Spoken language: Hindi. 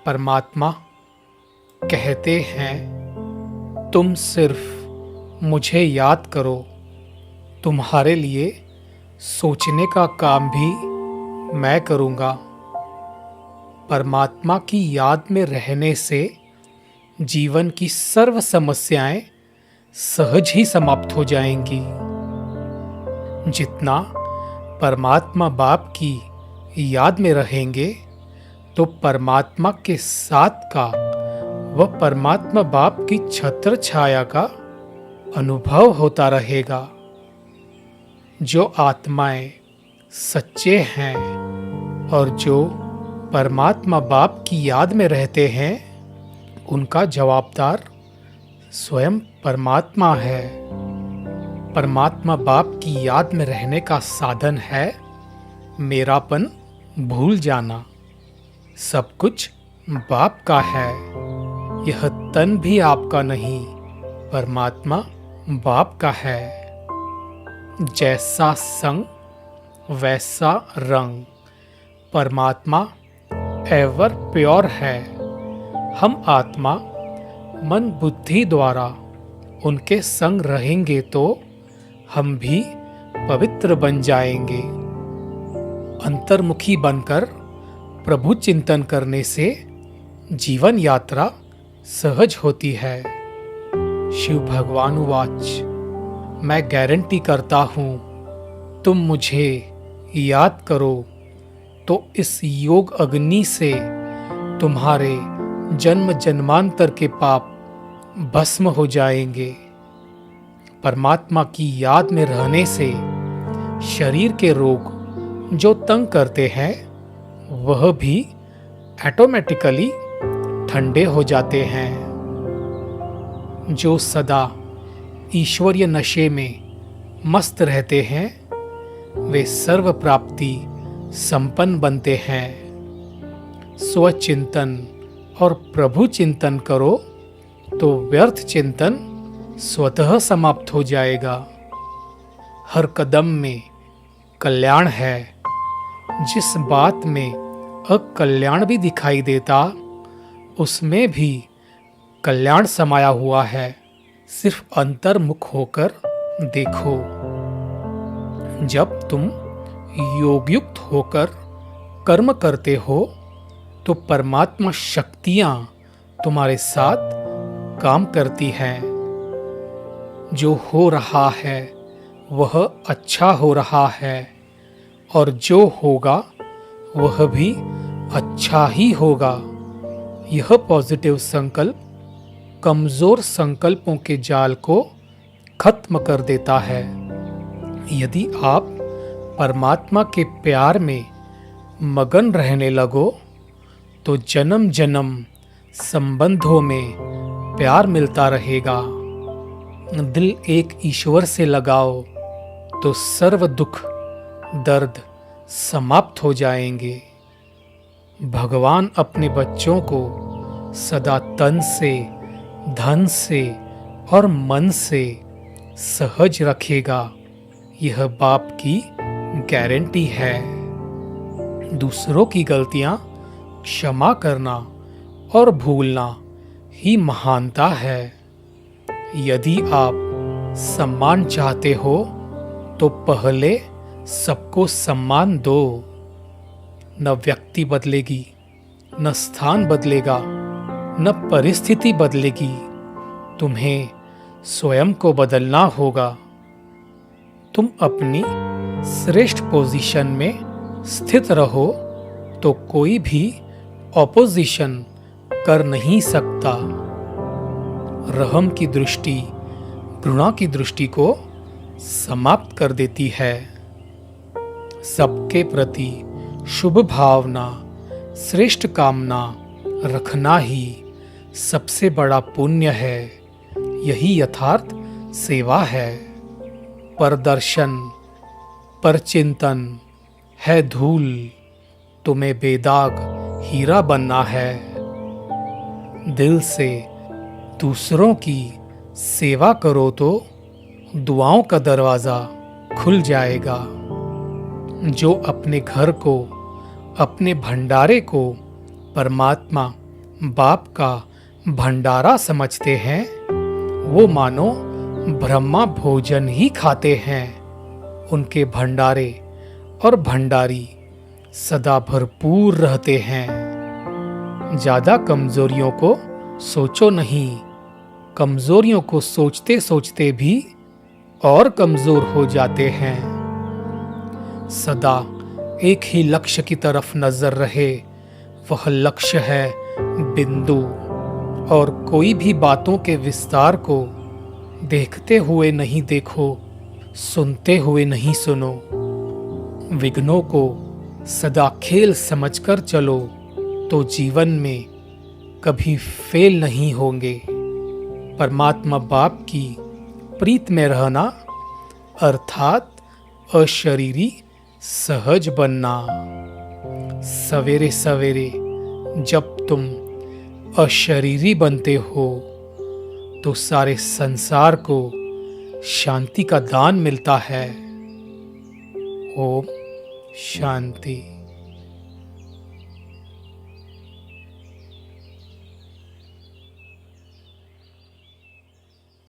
परमात्मा कहते हैं, तुम सिर्फ मुझे याद करो, तुम्हारे लिए सोचने का काम भी मैं करूँगा। परमात्मा की याद में रहने से जीवन की सर्व समस्याएं सहज ही समाप्त हो जाएंगी। जितना परमात्मा बाप की याद में रहेंगे, तो परमात्मा के साथ का व परमात्मा बाप की छत्र छाया का अनुभव होता रहेगा। जो आत्माएं सच्चे हैं और जो परमात्मा बाप की याद में रहते हैं, उनका जवाबदार स्वयं परमात्मा है। परमात्मा बाप की याद में रहने का साधन है मेरापन भूल जाना। सब कुछ बाप का है, यह तन भी आपका नहीं, परमात्मा बाप का है। जैसा संग वैसा रंग, परमात्मा एवर प्योर है। हम आत्मा मन बुद्धि द्वारा उनके संग रहेंगे तो हम भी पवित्र बन जाएंगे। अंतर्मुखी बनकर प्रभु चिंतन करने से जीवन यात्रा सहज होती है। शिव भगवान उवाच, मैं गारंटी करता हूँ, तुम मुझे याद करो तो इस योग अग्नि से तुम्हारे जन्म जन्मांतर के पाप भस्म हो जाएंगे। परमात्मा की याद में रहने से शरीर के रोग जो तंग करते हैं, वह भी ऑटोमेटिकली ठंडे हो जाते हैं। जो सदा ईश्वरीय नशे में मस्त रहते हैं, वे सर्व प्राप्ति संपन्न बनते हैं। स्वचिंतन और प्रभु चिंतन करो तो व्यर्थ चिंतन स्वतः समाप्त हो जाएगा। हर कदम में कल्याण है। जिस बात में अकल्याण भी दिखाई देता, उसमें भी कल्याण समाया हुआ है। सिर्फ अंतर्मुख होकर देखो। जब तुम योगयुक्त होकर कर्म करते हो, तो परमात्मा शक्तियां तुम्हारे साथ काम करती हैं। जो हो रहा है वह अच्छा हो रहा है, और जो होगा वह भी अच्छा ही होगा। यह पॉजिटिव संकल्प कमजोर संकल्पों के जाल को खत्म कर देता है। यदि आप परमात्मा के प्यार में मगन रहने लगो, तो जन्म जन्म संबंधों में प्यार मिलता रहेगा। दिल एक ईश्वर से लगाओ तो सर्व दुख दर्द समाप्त हो जाएंगे। भगवान अपने बच्चों को सदा तन से, धन से और मन से सहज रखेगा। यह बाप की गारंटी है। दूसरों की गलतियां क्षमा करना और भूलना ही महानता है। यदि आप सम्मान चाहते हो, तो पहले सबको सम्मान दो। न व्यक्ति बदलेगी, न स्थान बदलेगा, न परिस्थिति बदलेगी। तुम्हें स्वयं को बदलना होगा। तुम अपनी श्रेष्ठ पोजीशन में स्थित रहो तो कोई भी ऑपोजिशन कर नहीं सकता। रहम की दृष्टि घृणा की दृष्टि को समाप्त कर देती है। सबके प्रति शुभ भावना, श्रेष्ठ कामना रखना ही सबसे बड़ा पुण्य है। यही यथार्थ सेवा है। परदर्शन, परचिंतन है धूल, तुम्हें बेदाग हीरा बनना है। दिल से दूसरों की सेवा करो तो दुआओं का दरवाज़ा खुल जाएगा। जो अपने घर को, अपने भंडारे को परमात्मा बाप का भंडारा समझते हैं, वो मानो ब्रह्मा भोजन ही खाते हैं। उनके भंडारे और भंडारी सदा भरपूर रहते हैं। ज्यादा कमजोरियों को सोचो नहीं, कमजोरियों को सोचते सोचते भी और कमजोर हो जाते हैं। सदा एक ही लक्ष्य की तरफ नजर रहे, वह लक्ष्य है बिंदु। और कोई भी बातों के विस्तार को देखते हुए नहीं देखो, सुनते हुए नहीं सुनो। विघ्नों को सदा खेल समझकर चलो, तो जीवन में कभी फेल नहीं होंगे। परमात्मा बाप की प्रीत में रहना अर्थात अशरीरी सहज बनना। सवेरे सवेरे जब तुम अशरीरी बनते हो तो सारे संसार को शांति का दान मिलता है। ओम शांति।